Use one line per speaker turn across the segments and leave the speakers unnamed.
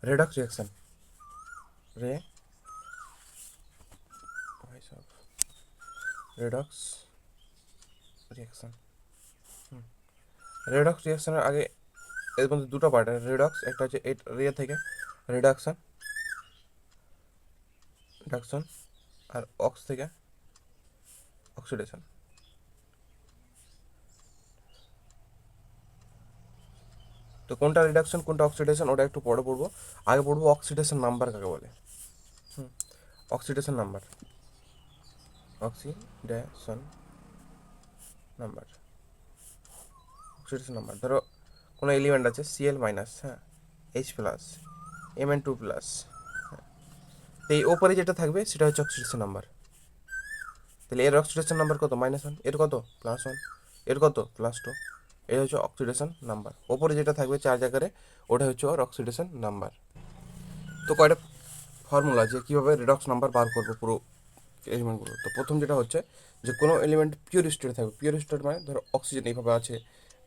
Redox reaction রে redox reaction redox রিয়াকশনের আগে এর মধ্যে দুটো পার্ট আছে। রেডক্স একটা হচ্ছে এই রে থেকে রিডাকশন রিডাকশন, আর অক্স থেকে অক্সিডেশন। তো কোনটা রিডাকশন কোনটা অক্সিডেশন ওটা একটু পরে পড়বো। আগে পড়বো অক্সিডেশন নাম্বার কাকে বলে। Oxidation number, oxidation number, oxidation number. ধরো কোনো এলিমেন্ট আছে Cl মাইনাস, হ্যাঁ, H প্লাস, Mn2 প্লাস, তো এই ওপরে যেটা থাকবে সেটা হচ্ছে অক্সিডেশন নাম্বার। তাহলে এর অক্সিডেশন নাম্বার কত? -1। এর কত? +1। এর কত? +2। এই হচ্ছে অক্সিডেশন নাম্বার। ওপরে যেটা থাকবে চার্জ আকারে ওটা হচ্ছে ওর অক্সিডেশন নাম্বার। তো কয়টা ফর্মুলা যে কীভাবে রেডক্স নাম্বার বার করবো পুরো এলিমেন্টগুলো। তো প্রথম যেটা হচ্ছে যে কোনো এলিমেন্ট পিওর স্টেটে থাকবে। পিওর স্টেট মানে ধরো অক্সিজেন এইভাবে আছে,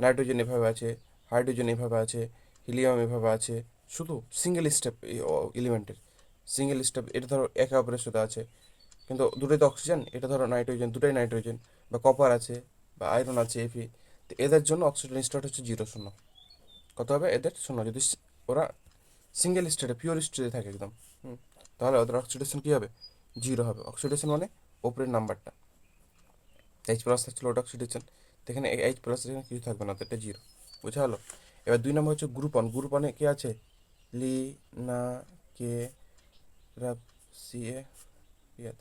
নাইট্রোজেন এভাবে আছে, হাইড্রোজেন এভাবে আছে, হিলিয়াম এভাবে আছে, শুধু সিঙ্গেল স্টেপ এলিমেন্টের সিঙ্গেল স্টেপ। এটা ধরো একে অপরের সাথে আছে, কিন্তু দুটোই তো অক্সিজেন, এটা ধরো নাইট্রোজেন, দুটোই নাইট্রোজেন, বা কপার আছে বা আয়রন আছে এফি। তো এদের জন্য অক্সিজেন স্টেট হচ্ছে 0, 0। কত হবে এদের? 0। যদি ওরা সিঙ্গেল স্টেটে পিওর স্টেটে থাকে একদম, তাহলে ওদের অক্সিডেশন কী হবে? 0 হবে। অক্সিডেশন মানে ওপরের নাম্বারটা H প্লাস থাকছিল ওটা অক্সিডেশন, তো এখানে H প্লাস এখানে কিছু থাকবে না, তো এটা 0। বুঝা হলো? এবার 2 নম্বর হচ্ছে গ্রুপ অন। গ্রুপ অনে কে আছে? লি, না, কে, রাব, সি এ, ইয়াদ,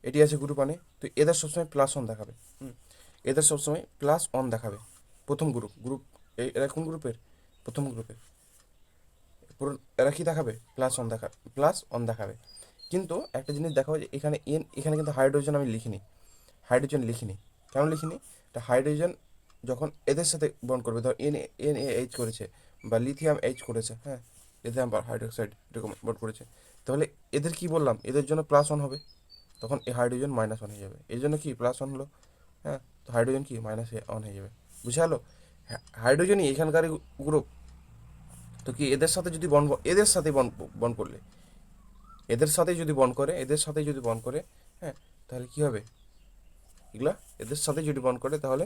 এটি আছে গ্রুপ অনে। তো এদের সবসময় +1 দেখাবে। এদের সবসময় +1 দেখাবে। প্রথম গ্রুপ এরা কোন গ্রুপের? প্রথম গ্রুপের। পুরো এরা কি দেখাবে? +1 দেখাবে। কিন্তু একটা জিনিস দেখাবো যে এখানে কিন্তু হাইড্রোজেন আমি লিখিনি, হাইড্রোজেন লিখিনি। কেন লিখিনি? এটা হাইড্রোজেন যখন এদের সাথে বন্ড করবে, ধর NaH করেছে বা লিথিয়াম H করেছে, হ্যাঁ, লিথিয়াম হাইড্রোক্সাইড এরকম বন্ড করেছে, তাহলে এদের কি বললাম? এদের জন্য +1 হবে, তখন এই হাইড্রোজেন -1 হয়ে যাবে। এই জন্য কি +1 হলো, হ্যাঁ, তো হাইড্রোজেন কি -1 হয়ে যাবে। বুঝে গেলো? হাইড্রোজেনই এখানকারই গ্রুপ। তো কি এদের সাথে যদি এদের সাথে বন্ড করলে, এদের সাথেই যদি বন্ড করে, এদের সাথেই যদি বন্ড করে, হ্যাঁ, তাহলে কি হবে? এগুলা এদের সাথে যদি বন্ড করে তাহলে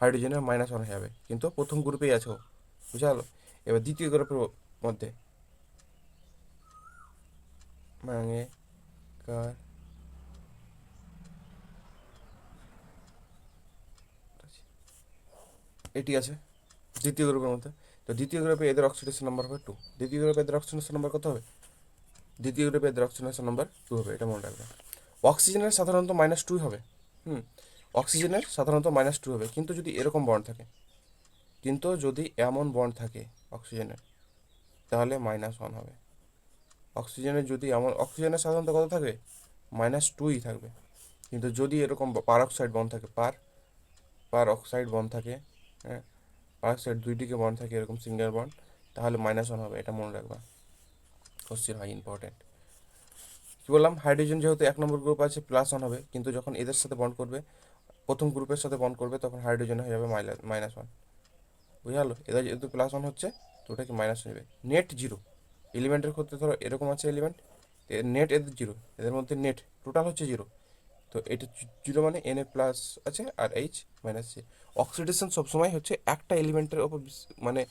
হাইড্রোজেনের -1 হয়ে যাবে, কিন্তু প্রথম গ্রুপেই আছো। বুঝা গেলো? এবার দ্বিতীয় গ্রুপের মধ্যে মানে কার এটি আছে দ্বিতীয় গ্রুপের মধ্যে। তো দ্বিতীয় গ্রুপে এদের অক্সিডেশন নাম্বার হবে 2। দ্বিতীয় গ্রুপে এদের অক্সিডেশন নাম্বার কত হবে? দ্বিতীয় গ্রুপে এদের অক্সিডেশন নাম্বার 2 হবে, এটা মনে রাখবে। অক্সিজেনের সাধারণত -2 হবে। অক্সিজেনের সাধারণত -2 হবে, কিন্তু যদি এরকম বন্ড থাকে, কিন্তু যদি এমন বন্ড থাকে অক্সিজেনের, তাহলে -1 হবে। অক্সিজেনের যদি এমন, অক্সিজেনের সাধারণত কত থাকবে? -2ই থাকবে। কিন্তু যদি এরকম পার অক্সাইড বন্ড থাকে, পার অক্সাইড বন্ড থাকে, হ্যাঁ, পার অক্সাইড দুইটিকে বন্ড থাকে এরকম সিঙ্গেল বন্ড, তাহলে -1 হবে, এটা মনে রাখবা। কোশ্চেন হয় ইম্পর্টেন্ট। কী বললাম? হাইড্রোজেন যেহেতু 1 নম্বর গ্রুপ আছে, +1 হবে, কিন্তু যখন এদের সাথে বন্ড করবে, প্রথম গ্রুপের সাথে বন্ড করবে, তখন হাইড্রোজেন হয়ে যাবে -1। বুঝে গেলো? এদের যেহেতু +1 হচ্ছে, তো ওটাকে মাইনাস হয়ে যাবে। নেট 0 এলিমেন্টের ক্ষেত্রে ধরো এরকম আছে এলিমেন্ট, নেট এদের 0, এদের মধ্যে নেট টোটাল হচ্ছে 0। তো এটা 0 মানে Na+ আছে আর H- অক্সিডেশন সবসময় হচ্ছে একটা এলিমেন্টের ওপর মানে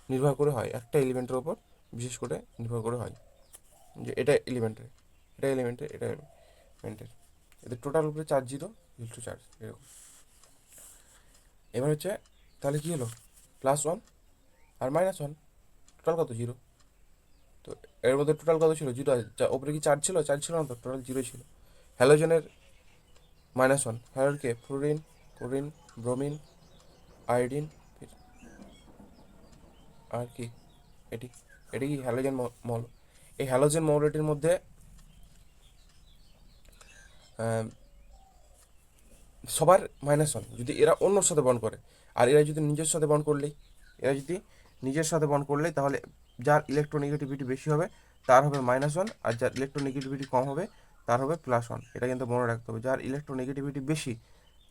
নির্ভর করে হয়, একটা এলিমেন্টের ওপর বিশেষ করে নির্ভর করে হয়, যে এটা এলিমেন্টের, এটা এলিমেন্টের, এটা এলিমেন্টের, এদের টোটাল উপরে চার্জ 0, টু চার্জ এরকম। এবার হচ্ছে তাহলে কী হলো? +1 আর -1, টোটাল কত? 0। তো এর মধ্যে টোটাল কত ছিল? 0 আছে। ওপরে কি চার্জ ছিল? চার্জ ছিল না, তো টোটাল 0 ছিল। হ্যালোজেনের -1, হ্যালোজেনকে ফ্লোরিন, ক্লোরিন, ব্রোমিন, আয়োডিন, আর কি এটি, এটি কি হ্যালোজেন মল। এই হ্যালোজেন মৌলটির মধ্যে সবার -1 যদি এরা অন্যর সাথে বন্ড করে, আর এরা যদি নিজের সাথে বন্ড করলেই, এরা যদি নিজের সাথে বন্ড করলেই, তাহলে যার ইলেকট্রোনেগেটিভিটি বেশি হবে তার হবে -1, আর যার ইলেকট্রোনেগেটিভিটি কম হবে তার হবে +1। এটা কিন্তু মনে রাখতে হবে, যার ইলেকট্রোনেগেটিভিটি বেশি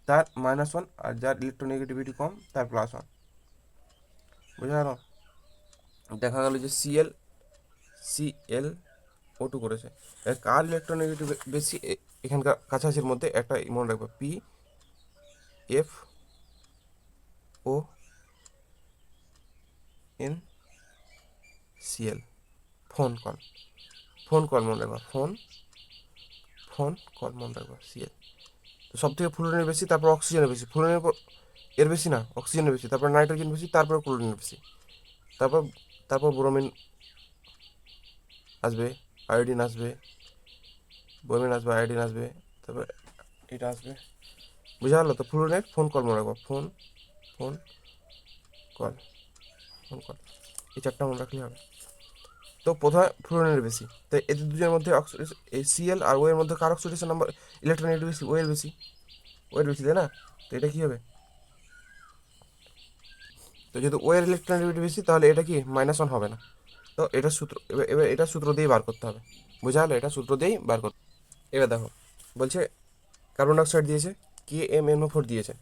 তার -1, আর যার ইলেকট্রোনেগেটিভিটি কম তার +1। বুঝা গেল? দেখা গেল যে ClO2 করেছে। কার ইলেকট্রোনেগেটিভ বেশি এখানকার কাছাকাছির মধ্যে একটা মনে রাখবো, PFONCl, phone call, phone call মনে রাখবা, ফোন কল মনে রাখবা, Cl। তো সব থেকে ফ্লুরিনের বেশি, তারপর অক্সিজেনের বেশি, ফ্লুরিনের এর বেশি না, অক্সিজেনের বেশি, তারপর নাইট্রোজেন বেশি, তারপর ক্লোরিনের বেশি, তারপর তারপর ব্রোমিন আসবে, আয়োডিন আসবে, ব্রোমিন আসবে, আয়োডিন আসবে, তারপর এটা আসবে। বুঝা গেলো? তো ফ্লুরিনের ফোন কল মনে রাখবো, phone phone call, phone call, এই চারটা মনে রাখলে হবে। তো প্রথমে ফ্লুরিনের বেশি, তো এদের দুজনের মধ্যে এই Cl আর ও এর মধ্যে কার অক্সিডেশন নাম্বার ইলেকট্রনের বেশি? ও এর বেশি, ও এর বেশি, তাই না? তো এটা কী হবে? তো যেহেতু ও এর ইলেকট্রনের বেশি, তাহলে এটা কি -1 হবে না। তো এটা সূত্র, এবার এটা সূত্র দিয়েই বার করতে হবে। বোঝা গেলো? এটা সূত্র দিয়েই বার করতে। এবার দেখো, বলছে কার্বন ডাইঅক্সাইড দিয়েছে, KMnO4 দিয়েছে,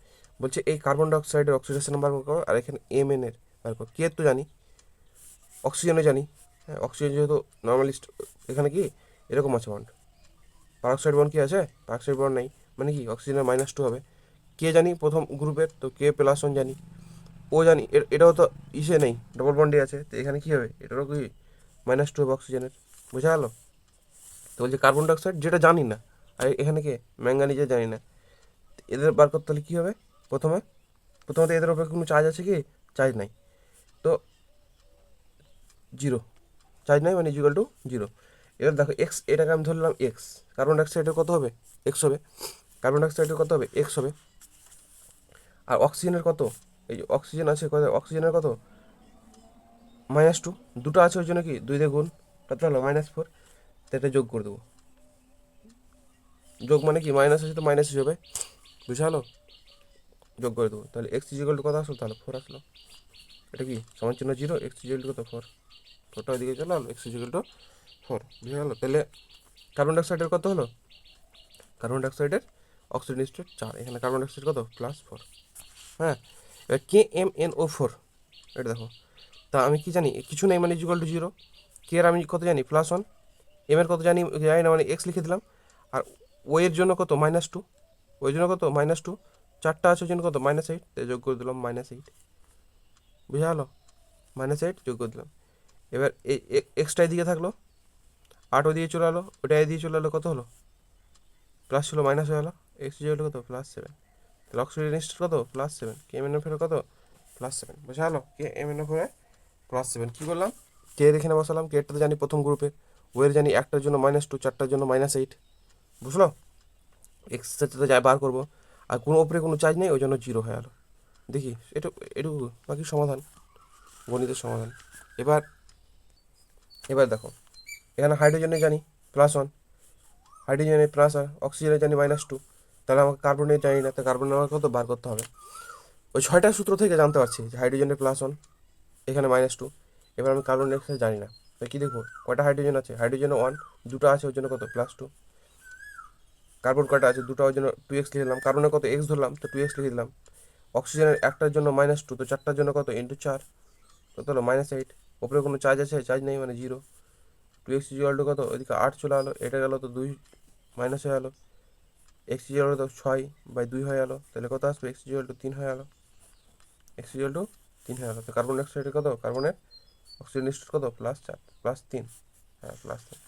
বলছে এই কার্বন ডাইঅক্সাইডের অক্সিডেশন নাম্বার বার করো, আর এখানে Mn এর বার করো। কে তো জানি, অক্সিজেনও জানি, হ্যাঁ অক্সিজেন যেহেতু নর্মালিস্ট, এখানে কি এরকম আছে বন্ড, পারক্সাইড বন্ড কি আছে? পারক্সাইড বন্ড নেই, মানে কি অক্সিজেনের -2 হবে। কে জানি প্রথম গ্রুপের, তো K+1 জানি, ও জানি, এটাও তো ইসে নেই, ডবল বন্ডে আছে, তো এখানে কি হবে? এটারও কি -2 হবে অক্সিজেনের। বোঝা গেলো? তো বলছে কার্বন ডাইঅক্সাইড, যেটা জানি না, আর এখানে কে ম্যাঙ্গানিজে জানি না, এদের বার করতে হলে কী হবে? প্রথমত এদের উপরে কোনো চার্জ আছে কি? চার্জ নাই, তো জিরো, চার্জ নাই মানে ইকুয়াল টু জিরো। এবার দেখো এক্স, এটাকে আমি ধরলাম এক্স, কার্বন ডাইঅক্সাইডের কত হবে? এক্স হবে। কার্বন ডাইঅক্সাইডের কত হবে? এক্স হবে। আর অক্সিজেনের কত? এই যে অক্সিজেন আছে কত? অক্সিজেনের কত? -2, দুটো আছে ওই জন্য কি 2 দিয়ে গুণ, কত হলো? -4। তো এটা যোগ করে দেবো, যোগ মানে কি মাইনাস আছে তো মাইনাস হবে। বুঝা হলো? যোগ করে দেবো, তাহলে এক্স ইকুয়াল টু কত আসলো? তাহলে 4 আসলো। এটা কি সমান চিহ্ন 0, এক্স ইকুয়াল টু কত? 4। 4টা ওইদিকে চলে আলো, এক্স ইকুয়াল টু 4। বুঝা গেলো? তাহলে কার্বন ডাইঅক্সাইডের কত হলো? কার্বন ডাইঅক্সাইডের অক্সিজেন স্টেট 4, এখানে কার্বন ডাইঅক্সাইড কত? +4। হ্যাঁ, এবার KMnO4, এটা দেখো, তা আমি কি জানি? কিছু নেই মানে ইকুয়াল টু 0। কে এর আমি কত জানি? +1। এম এর কত জানি? জানি না, মানে এক্স লিখে দিলাম। আর ও এর জন্য কত? -2, ওই জন্য কত? -2, চারটা আছে ওই জন্য কত? -8, যোগ করে দিলাম -8। বুঝা গেলো? -8 যোগ করে দিলাম। এবার এই এক্সটা এদিকে থাকলো, 8 ওদিকে চলে এলো, ওটা এদিকে চলে এলো, কত হলো? প্লাস ছিল মাইনাস হয়ে গেলো, এক্স ইকুয়াল কত? +7। তাহলে অক্সিজেন স্টেট কত? +7। KMnO4 কত? +7। বুঝা গেলো? KMnO4 +7। কী করলাম? কে এর এখানে বসালাম, কে এরটা তো জানি প্রথম গ্রুপে, ওয়ের জানি একটার জন্য -2, চারটার জন্য -8। বুঝলো? এক্স সাথে যা বার করবো, আর কোনো ওপরে কোনো চার্জ নেই, ওই জন্য 0 হয়ে গেলো। দেখি এটুকু বাকি সমাধান, গণিতের সমাধান। এবার এবার দেখো, এখানে হাইড্রোজেনে জানি +1, হাইড্রোজেনে প্লাস, আর অক্সিজেনে জানি -2, তাহলে আমাকে কার্বনে জানি না, তো কার্বনের আমাকে কত বার করতে হবে? ওই 6টা সূত্র থেকে জানতে পারছি যে হাইড্রোজেনে +1, এখানে -2। এবার আমি কার্বন ডাইঅক্সাইড জানি না, তো কী দেখবো? কয়টা হাইড্রোজেন আছে? হাইড্রোজেনে 1, দুটো আছে ওই জন্য কত? +2। কার্বন কয়টা আছে? দুটো, ওই জন্য 2x লিখে দিলাম। কার্বনের কত? x ধরলাম, তো 2x লিখে দিলাম। অক্সিজেনের একটার জন্য -2, তো চারটার জন্য কত? × 4, কত হলো? -8। ওপরে কোনো চার্জ আছে? চার্জ নেই মানে 0। 2x ইকুয়াল টু কত? ওইদিকে 8 চলে গেলো, এটা গেলো তো 2 মাইনাস হয়ে গেলো। এক্স ইকুয়াল টু 6/2 হয়ে গেলো, তাহলে কত আসবে? এক্স ইকুয়াল টু 3 হয়ে গেলো, এক্স ইকুয়াল টু 3 হয়ে গেলো। তো কার্বন ডাইঅক্সাইডের কত? কার্বনের অক্সিজেন স্টেট কত? +4, +3, হ্যাঁ +3।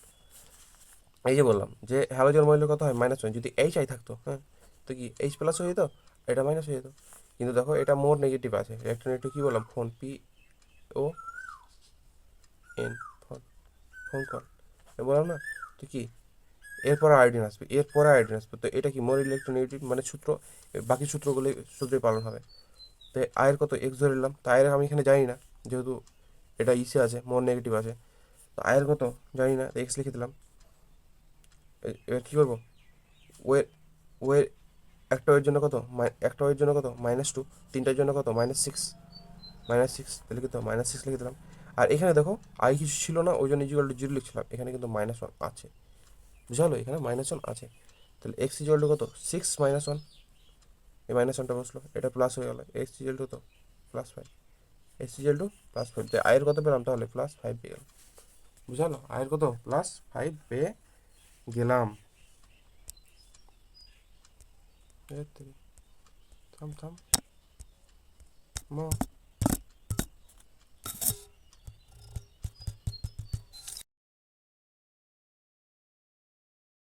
এই যে বললাম যে হ্যালোজেন মূল্য কত হয়? -1। যদি এইচ আই থাকতো, হ্যাঁ, তো কি এইচ প্লাস হয়ে যেত, এটা মাইনাস হয়ে যেত। কিন্তু দেখো এটা মোর নেগেটিভ আছে, ইলেকট্রনেগেটিভ কী বললাম? Phone, PON, phone, phone call, বললাম না? তো কি এরপরে আয়োডিন আসবে, এরপরে আয়োডিন আসবে, তো এটা কি মোর ইলেকট্রোনেগেটিভ, মানে সূত্র, বাকি সূত্রগুলো সূত্রই পালন হবে। তো আয়ের কত? এক্স ধরে নিলাম, তো আয়ের আমি এখানে জানি না, যেহেতু এটা ইসে আছে, মোর নেগেটিভ আছে, তো আয়ের কত জানি না, এক্স লিখে দিলাম। এবার কী করবো? ওয়ের ওয়ের একটা ওয়ের জন্য কত? একটা ওয়ের জন্য কত? -2, তিনটার জন্য কত? -6, -6, তাহলে কত? -6 লিখে দিলাম। আর এখানে দেখো আই কিছু ছিল না, ওই জন্য ইকুয়াল টু 0 লিখছিলাম, এখানে কিন্তু -1 আছে। বুঝালো? এখানে -1 আছে, তাহলে এক্স ইকুয়াল টু কত? 6 -1, এই -1টা বসলো, এটা প্লাস হয়ে গেলো, এক্স ইকুয়াল টু কত? +5, এক্স ইকুয়াল টু +5। আয়ের কত পেলাম? তাহলে +5 পেয়ে গেল। বুঝালো? আয়ের কত +5 পেয়ে গেলাম। থাম থাম